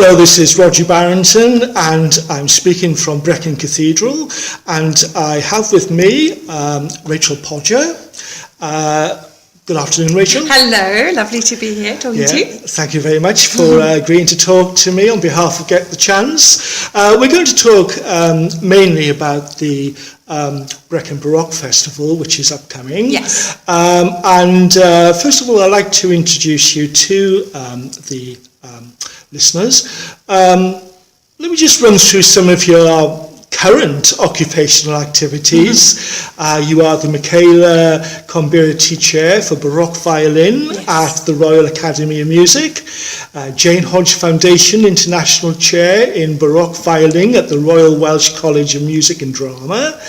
Hello, this is Roger Barrington, and I'm speaking from Brecon Cathedral, and I have with me Rachel Podger. Good afternoon, Rachel. Hello, lovely to be here talking to you. Thank you very much for agreeing to talk to me on behalf of Get the Chance. We're going to talk mainly about the Brecon Baroque Festival, which is upcoming. Yes. First of all, I'd like to introduce you to the listeners. Let me just run through some of your current occupational activities. You are the Michaela Conberti Chair for Baroque Violin at the Royal Academy of Music, Jane Hodge Foundation International Chair in Baroque Violin at the Royal Welsh College of Music and Drama.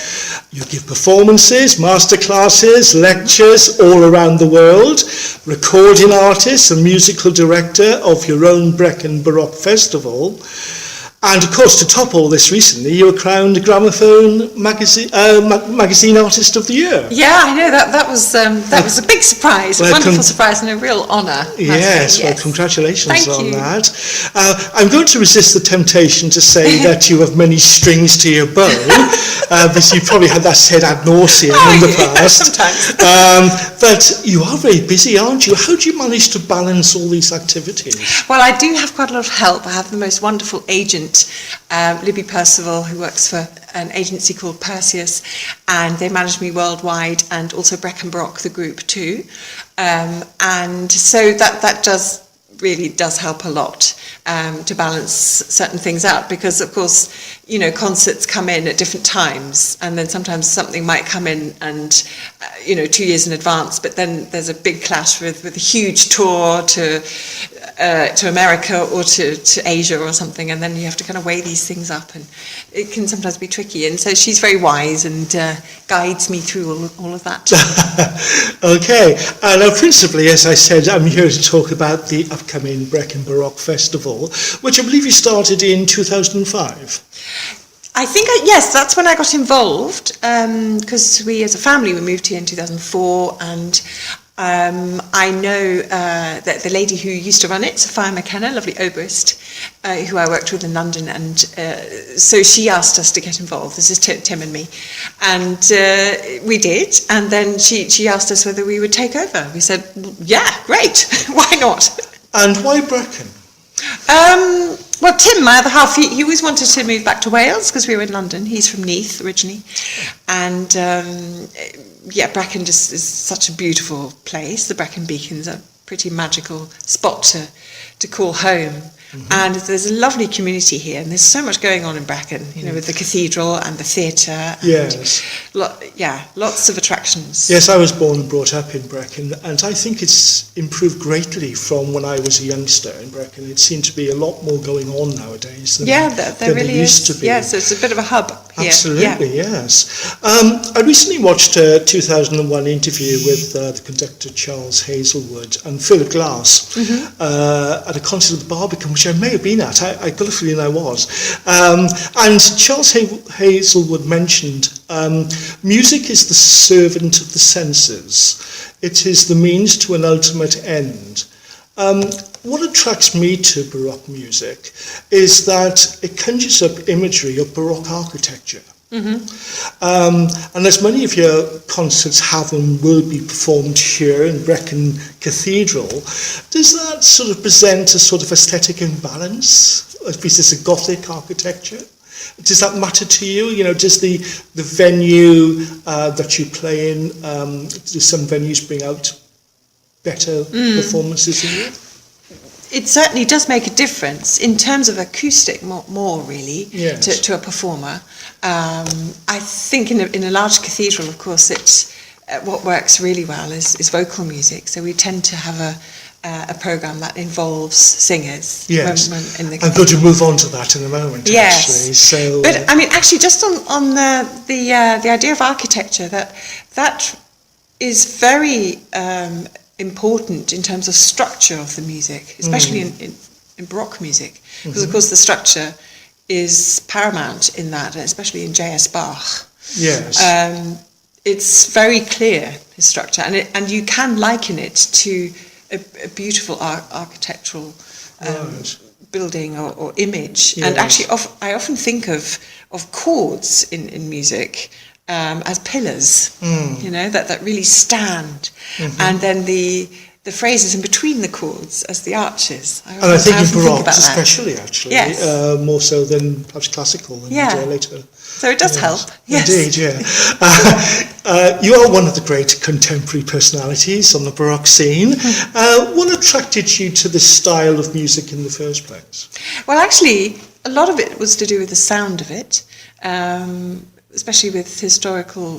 You give performances, masterclasses, lectures all around the world, recording artist and musical director of your own Brecon Baroque Festival. And of course, to top all this recently, you were crowned Gramophone Magazine Artist of the Year. Yeah, I know, that was a big surprise, a wonderful surprise and a real honour. Yes, well, congratulations on that. Thank I'm going to resist the temptation to say that you have many strings to your bow, because you've probably had that said ad nauseum in the past. Sometimes. But you are very busy, aren't you? How do you manage to balance all these activities? Well, I do have quite a lot of help. I have the most wonderful agent, Libby Percival, who works for an agency called Perseus, and they manage me worldwide, and also Brecon Baroque, the group too. And so that really does help a lot to balance certain things out, because of course, you know, concerts come in at different times, and then sometimes something might come in and 2 years in advance, but then there's a big clash with a huge tour to America or to Asia or something, and then you have to kind of weigh these things up, and it can sometimes be tricky. And so she's very wise and guides me through all of that. Okay, now principally, as I said, I'm here to talk about the upcoming Brecon Baroque Festival, which I believe you started in 2005. I think, yes, that's when I got involved, because we as a family, we moved here in 2004, and I know that the lady who used to run it, Sophia McKenna, lovely oboist, who I worked with in London, and so she asked us to get involved. This is Tim and me, and we did. And then she asked us whether we would take over. We said, yeah, great, why not? And why Brecon? Well, Tim, my other half, he always wanted to move back to Wales because we were in London. He's from Neath originally, and Brecon just is such a beautiful place. The Brecon Beacon's a pretty magical spot to call home. And there's a lovely community here, and there's so much going on in Brecon, with the cathedral and the theatre. Yes. Lots of attractions. Yes, I was born and brought up in Brecon, and I think it's improved greatly from when I was a youngster in Brecon. It seemed to be a lot more going on nowadays than there really used to be. Yes, it's a bit of a hub here. Absolutely, yes. I recently watched a 2001 interview with the conductor Charles Hazelwood and Philip Glass at a concert at the Barbican, which I may have been at. I got a feeling I was. And Charles Hazelwood mentioned music is the servant of the senses. It is the means to an ultimate end. What attracts me to Baroque music is that it conjures up imagery of Baroque architecture. And as many of your concerts have and will be performed here in Brecon Cathedral, does that sort of present a sort of aesthetic imbalance? Because it's a Gothic architecture. Does that matter to you? Does the venue that you play in, do some venues bring out better performances in it? It certainly does make a difference in terms of acoustic, more really, to a performer. I think in a large cathedral, of course, what works really well is vocal music. So we tend to have a program that involves singers. Yes, in the I'm going to move on to that in a moment. Yes, actually. So, but I mean, actually, just on the idea of architecture, that is very important in terms of structure of the music, especially in Baroque music, because of course the structure is paramount in that, and especially in J.S. Bach. Yes. It's very clear, his structure, and you can liken it to a beautiful architectural building or image. Yes. And actually, I often think of chords in music as pillars, that really stand. And then the phrases in between the chords as the arches. And I think in Baroque especially, yes. more so than perhaps classical and later. So it does help. Yes. Indeed, yeah. You are one of the great contemporary personalities on the Baroque scene. What attracted you to this style of music in the first place? Well, actually, a lot of it was to do with the sound of it, especially with historical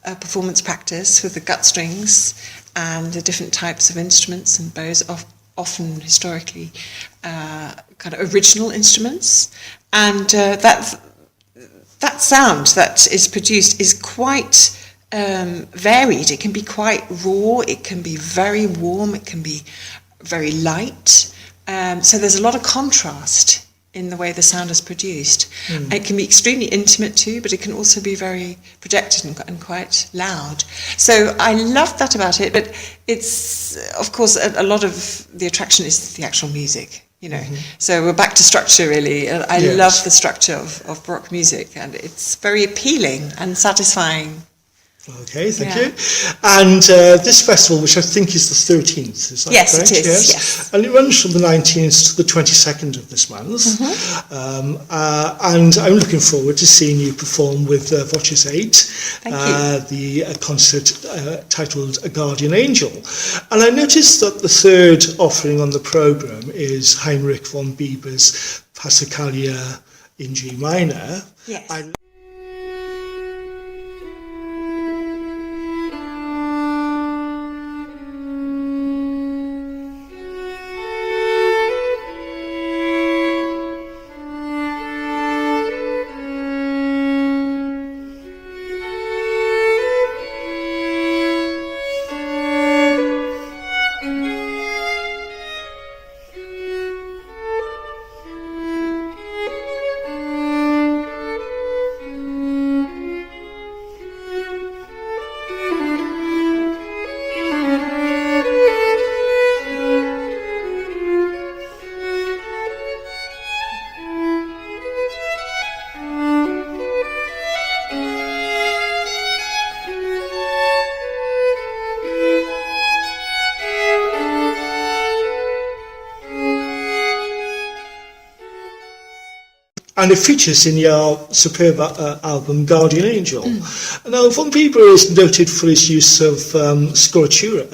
performance practice with the gut strings and the different types of instruments and bows, often historically kind of original instruments. And that sound that is produced is quite varied. It can be quite raw, it can be very warm, it can be very light. So there's a lot of contrast in the way the sound is produced. It can be extremely intimate too, but it can also be very projected and quite loud. So I love that about it, but it's, of course, a lot of the attraction is the actual music, So we're back to structure, really. I love the structure of Baroque music, and it's very appealing and satisfying. Okay, thank you. And this festival, which I think is the 13th, is that yes, correct? It is, yes. And it runs from the 19th to the 22nd of this month. And I'm looking forward to seeing you perform with Voces 8, the concert titled A Guardian Angel. And I noticed that the third offering on the programme is Heinrich von Bieber's Passacaglia in G minor. Yes. And it features in your superb album Guardian Angel. Now, von Bieber is noted for his use of scordatura,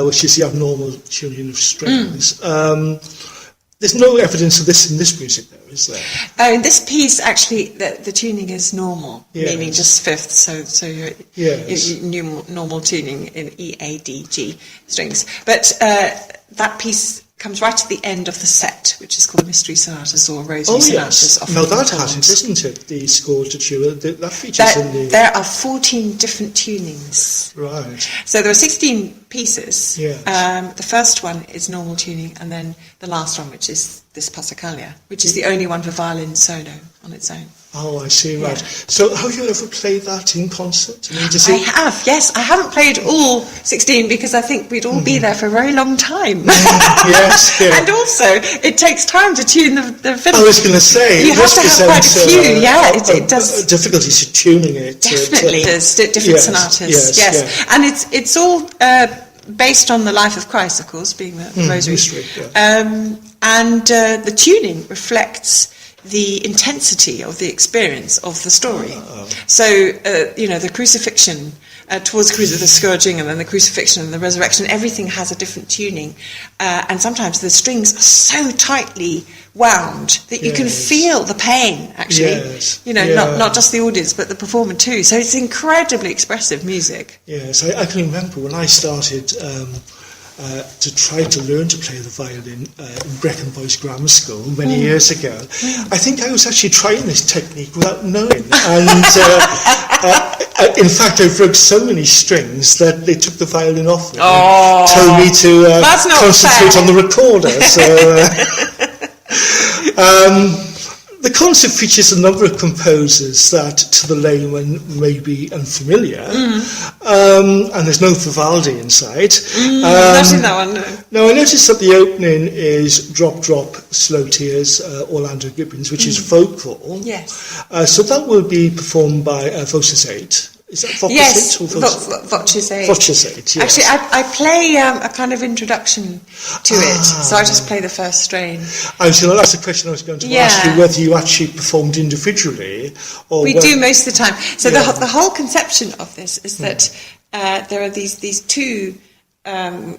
which is the abnormal tuning of strings. There's no evidence of this in this music, though, is there? In this piece, actually, the tuning is normal, meaning just fifths, so you're normal tuning in E, A, D, G strings. But that piece comes right at the end of the set, which is called Mystery Sonatas or Rosary Sonatas. Now that has it, isn't it? The scordatura, that features in the... There are 14 different tunings. Right. So there are 16 pieces. Yes. The first one is normal tuning, and then the last one, which is this Passacaglia, which is the only one for violin solo on its own. Oh, I see, right. So have you ever played that in concert? I have, yes. I haven't played all 16 because I think we'd all be there for a very long time. Yes, yeah. And also, it takes time to tune the fiddle. I was going to say, you have to have quite a few, it does. Difficulties in tuning it. Definitely, there's different sonatas, yes. And it's all based on the life of Christ, of course, being the Rosary. Mystery, and the tuning reflects the intensity of the experience of the story. So, the crucifixion, towards the scourging, and then the crucifixion and the resurrection, everything has a different tuning. And sometimes the strings are so tightly wound that you can feel the pain, actually. Not just the audience, but the performer too. So it's incredibly expressive music. Yes, I can remember when I started to try to learn to play the violin in Brecon Boys Grammar School many years ago. I think I was actually trying this technique without knowing. And in fact, I broke so many strings that they took the violin off me and told me to concentrate on the recorder. So The concert features a number of composers that, to the layman, may be unfamiliar, and there's no Vivaldi inside. Not in that one, no. Now, I noticed that the opening is Drop, Drop, Slow Tears, Orlando Gibbons, which is vocal. Yes. So that will be performed by Voces 8. Is that Voces 8? Yes, Or Voces 8. Voces 8, yes. Actually, I play a kind of introduction to it, so I just play the first strain. So that's the question I was going to ask you, whether you actually performed individually or... We do most of the time. So the whole conception of this is that there are these two... two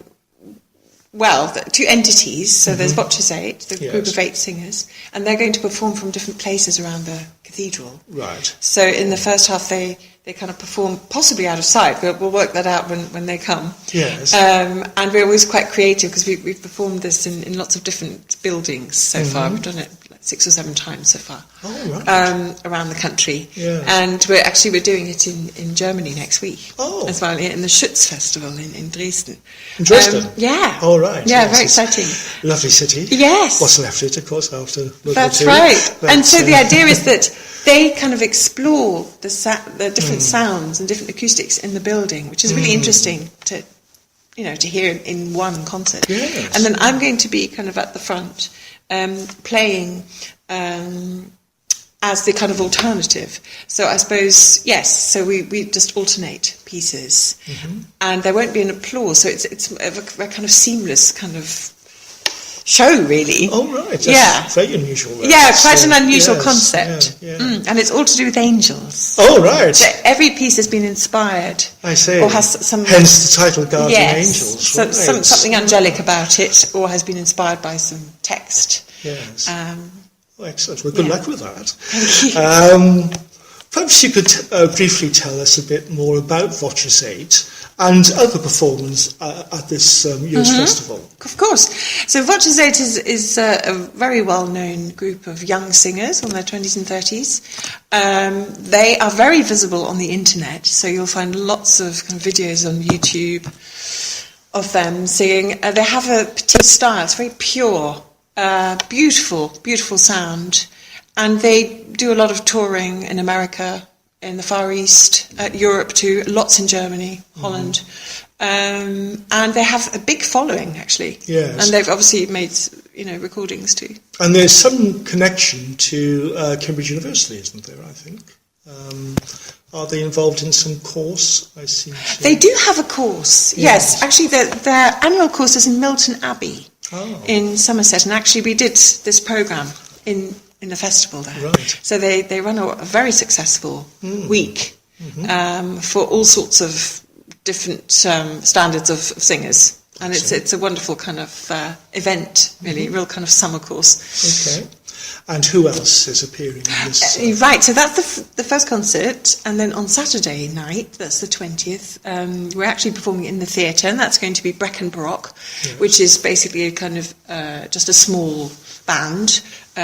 entities. So there's Voces 8, the group of 8 singers, and they're going to perform from different places around the cathedral. Right. So in the first half, they kind of perform possibly out of sight. We'll work that out when they come. Yes. And we're always quite creative because we've performed this in lots of different buildings so far. We've done it like 6 or 7 times so far. Oh, right. Around the country. Yes. And we're doing it in Germany next week as well, in the Schütz Festival in Dresden. In Dresden? Yeah. Oh, right. Yeah, yes, very exciting. Lovely city. Yes. What's left of it, of course, after World War II. That's right. And so the idea is that they kind of explore the different sounds and different acoustics in the building, which is really interesting to hear in one concert. Yes. And then I'm going to be kind of at the front playing as the kind of alternative. So I suppose, yes, so we just alternate pieces. And there won't be an applause, so it's a kind of seamless kind of show, really. Oh, right. That's very unusual. Quite an unusual concept. And it's all to do with angels. Oh, right. So every piece has been inspired. I see. Or has some... Hence the title, Guardian Angels. So, right. something angelic about it, or has been inspired by some text. Yes. Excellent. Well, good luck with that. Thank you. Perhaps you could briefly tell us a bit more about Voces 8 and other performance at this year's festival. Of course. So Voces 8 is a very well-known group of young singers on their 20s and 30s. They are very visible on the internet, so you'll find lots of kind of videos on YouTube of them singing. They have a particular style. It's very pure, beautiful, beautiful sound. And they do a lot of touring in America, in the Far East, Europe too, lots in Germany, Holland. And they have a big following, actually. Yes. And they've obviously made, recordings too. And there's some connection to Cambridge University, isn't there, I think? Are they involved in some course? I seem to... They do have a course, yes. Actually, their annual course is in Milton Abbey in Somerset. And actually, we did this programme in the festival there. Right. So they run a very successful week for all sorts of different standards of singers. And it's a wonderful kind of event, really, real kind of summer course. Okay. And who else is appearing in this? Right, so that's the first concert. And then on Saturday night, that's the 20th, we're actually performing in the theatre, and that's going to be Brecon Baroque, which is basically a kind of just a small band,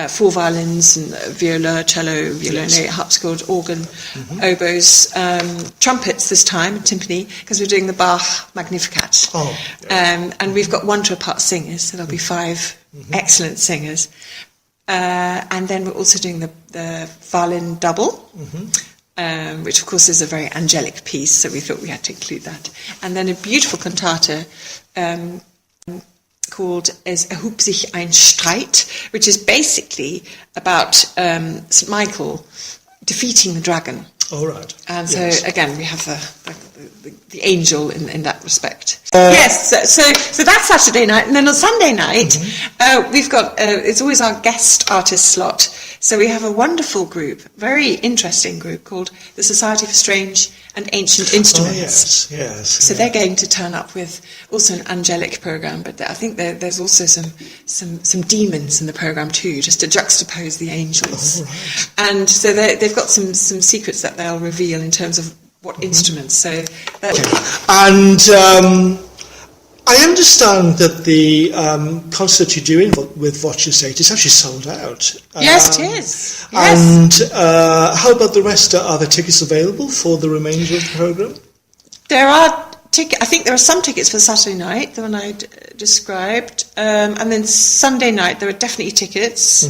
4 violins and viola, cello, violone, harpsichord, organ, oboes, trumpets this time, timpani, because we're doing the Bach Magnificat. And we've got 1-to-a-part singers, so there'll be 5 excellent singers. And then we're also doing the violin double, which of course is a very angelic piece, so we thought we had to include that. And then a beautiful cantata called Es erhub sich ein Streit, which is basically about St. Michael defeating the dragon. Oh, right. And so, again, we have the angel in that respect. Yes, so that's Saturday night. And then on Sunday night, we've got, it's always our guest artist slot. So we have a wonderful group, very interesting group called the Society for Strange and Ancient Instruments. Oh, yes. So they're going to turn up with also an angelic program, but I think there's also some demons in the program too, just to juxtapose the angels. Oh, right. And so they've got some secrets that they'll reveal in terms of what instruments. So and I understand that the concert you're doing with Voces 8 is actually sold out. Yes, it is. Yes. And how about the rest? Are there tickets available for the remainder of the programme? There are I think there are some tickets for Saturday night, the one I described, and then Sunday night there are definitely tickets.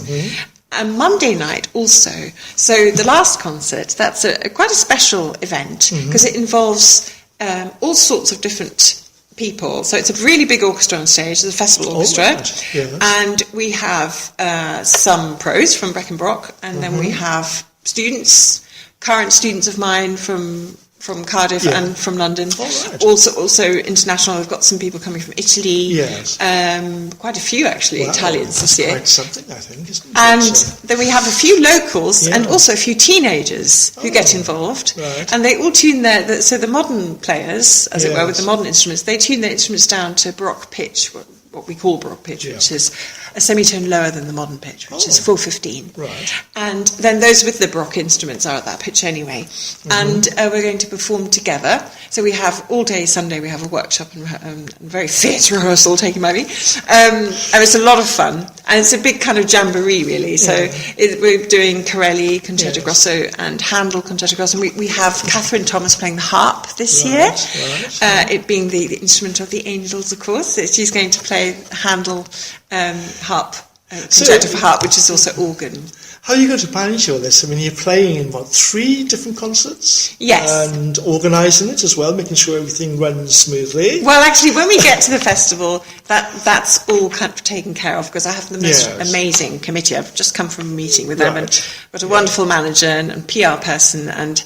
And Monday night also. So the last concert, that's quite a special event because it involves all sorts of different people. So it's a really big orchestra on stage, it's a festival orchestra. Right. Yes. And we have some pros from Brecon Baroque, and then we have students, current students of mine from Cardiff and from London. Right. Also international. We've got some people coming from Italy. Yes. Quite a few actually, Italians this year. Quite something, I think, isn't it? And then we have a few locals and also a few teenagers who get involved. Right. And they all tune so the modern players, as it were, with the modern instruments, they tune their instruments down to Baroque pitch, what we call Baroque pitch, which is a semitone lower than the modern pitch, which is 415. Right. And then those with the Baroque instruments are at that pitch anyway. And we're going to perform together. So we have all day Sunday, we have a workshop and very fierce rehearsal taken by me. And it's a lot of fun. And it's a big kind of jamboree, really. So we're doing Corelli, Concerto Grosso, and Handel, Concerto Grosso. And we have Catherine Thomas playing the harp this year, it being the instrument of the angels, of course. So she's going to play Handel harp, concerto for harp, which is also organ. How are you going to manage all this? I mean, you're playing in, 3 different concerts? Yes. And organising it as well, making sure everything runs smoothly? Well, actually, when we get to the festival, that's all kind of taken care of, because I have the most amazing committee. I've just come from a meeting with them, and got a wonderful manager and PR person, and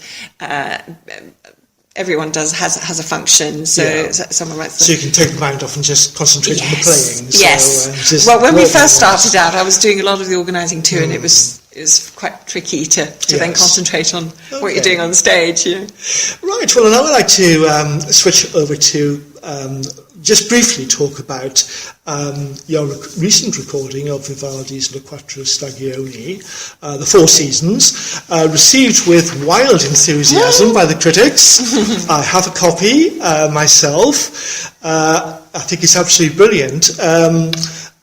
everyone has a function, so someone writes. So you can take the mind off and just concentrate on the playing. Yes. Well, when we first started out, I was doing a lot of the organising too, and it was quite tricky to then concentrate on what you're doing on stage. Right. Well, now I'd like to switch over to just briefly talk about your recent recording of Vivaldi's Le Quattro Stagioni, the Four Seasons, received with wild enthusiasm by the critics. I have a copy myself. I think it's absolutely brilliant.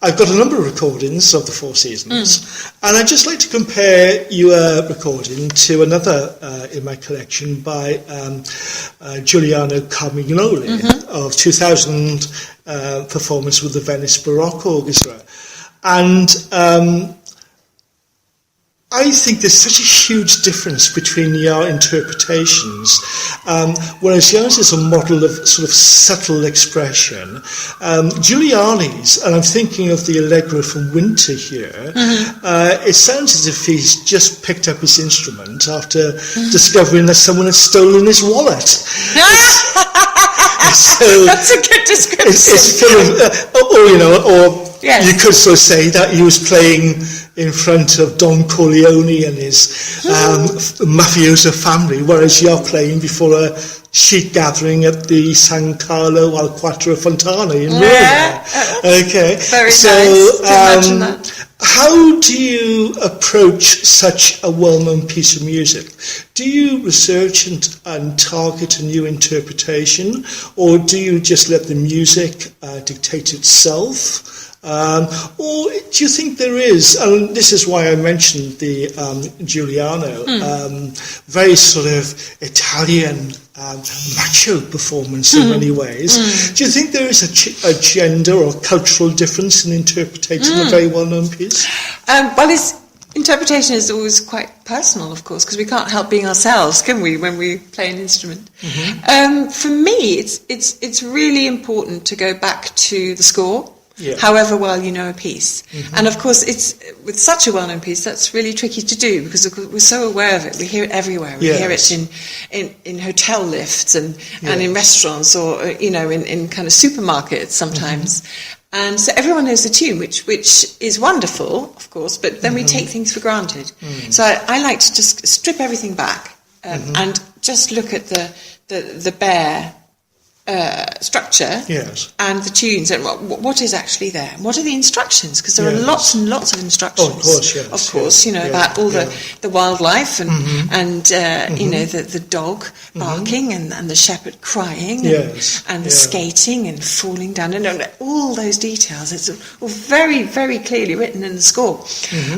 I've got a number of recordings of the Four Seasons, and I'd just like to compare your recording to another in my collection by Giuliano Carmignoli of 2000 performance with the Venice Baroque Orchestra. And I think there's such a huge difference between your interpretations. Whereas yours is a model of sort of subtle expression, Giuliani's, and I'm thinking of the Allegro from Winter here, it sounds as if he's just picked up his instrument after discovering that someone had stolen his wallet. So that's a good description. It's you could so say that he was playing in front of Don Corleone and his mafioso family, whereas you're playing before a sheep gathering at the San Carlo al Quattro Fontana in Rome. Okay. Very nice to imagine that. How do you approach such a well-known piece of music? Do you research and target a new interpretation, or do you just let the music dictate itself? Or do you think there is, and this is why I mentioned the Giuliano, very sort of Italian macho performance in many ways. Do you think there is a gender or cultural difference in interpreting a very well-known piece? Well, interpretation is always quite personal, of course, because we can't help being ourselves, can we, when we play an instrument? For me, it's really important to go back to the score. However well you know a piece. And of course, it's with such a well-known piece, that's really tricky to do, because we're so aware of it. We hear it everywhere. We hear it in hotel lifts and in restaurants, or in kind of supermarkets sometimes. And so everyone knows the tune, which is wonderful, of course, but then we take things for granted. So I like to just strip everything back and just look at the bare structure and the tunes and what is actually there. What are the instructions? Because there are lots and lots of instructions. Oh, of course, yes. Of course, about all the wildlife and the dog barking and the shepherd crying and the skating and falling down and all those details. It's all very, very clearly written in the score.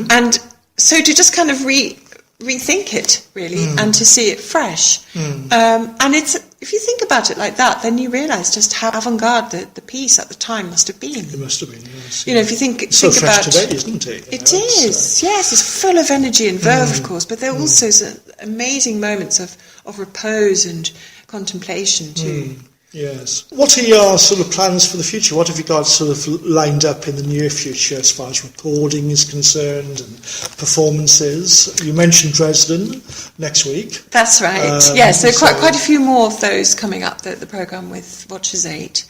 And so to just kind of rethink it, really, and to see it fresh. And if you think about it like that, then you realise just how avant-garde the piece at the time must have been. It must have been, yes. You know, if you think so fresh about today, isn't it? It is, yes. It's full of energy and verve, of course, but there are also some amazing moments of repose and contemplation too. Yes. What are your sort of plans for the future? What have you got sort of lined up in the near future as far as recording is concerned and performances? You mentioned Dresden next week. That's right. Yes, so quite a few more of those coming up. The programme with Watchers 8.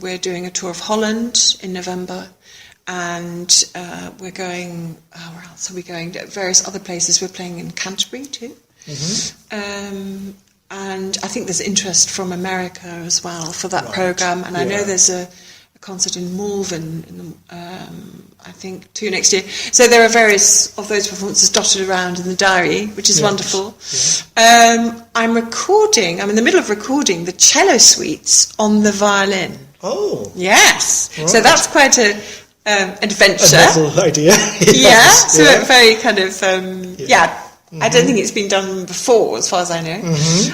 We're doing a tour of Holland in November. And we're going, where else are we going? Various other places. We're playing in Canterbury too. And I think there's interest from America as well for that programme. And I know there's a concert in Malvern, I think, too, next year. So there are various of those performances dotted around in the diary, which is wonderful. I'm in the middle of recording the cello suites on the violin. Oh. Yes. Right. So that's quite an adventure. A novel idea. So very kind of, I don't think it's been done before, as far as I know,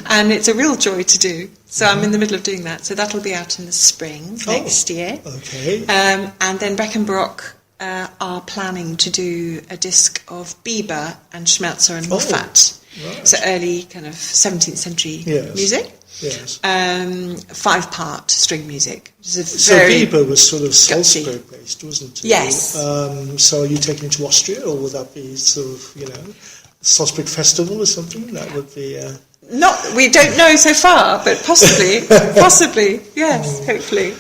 and it's a real joy to do. So I'm in the middle of doing that. So that'll be out in the spring next year. Okay. And then Brecon Baroque are planning to do a disc of Bieber and Schmelzer and Moffat. Right. So early kind of 17th century music. Yes. 5-part string music. So Bieber was sort of Salzburg based, wasn't it? Yes. So are you taking it to Austria, or would that be sort of, Salzburg Festival or something? That would be... we don't know so far, but possibly, yes, hopefully.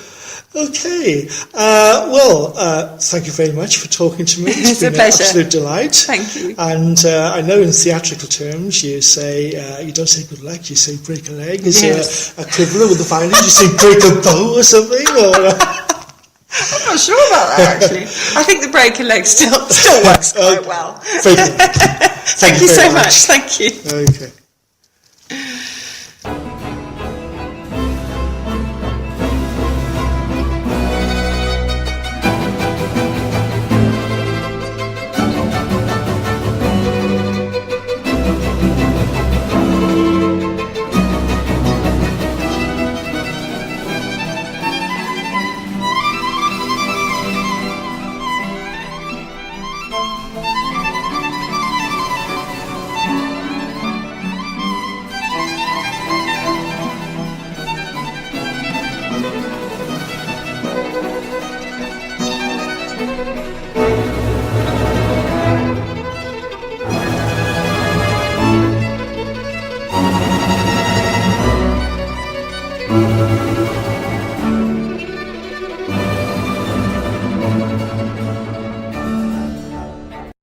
Okay. Thank you very much for talking to me. It's been a pleasure. An absolute delight. Thank you. And I know in theatrical terms you say, you don't say good luck, you say break a leg. Is there a equivalent with the violin? You say break a bow or something? Or... I'm not sure about that, actually. I think the break a leg still works quite well. Thank you. Thank you so much. Thank you. Okay.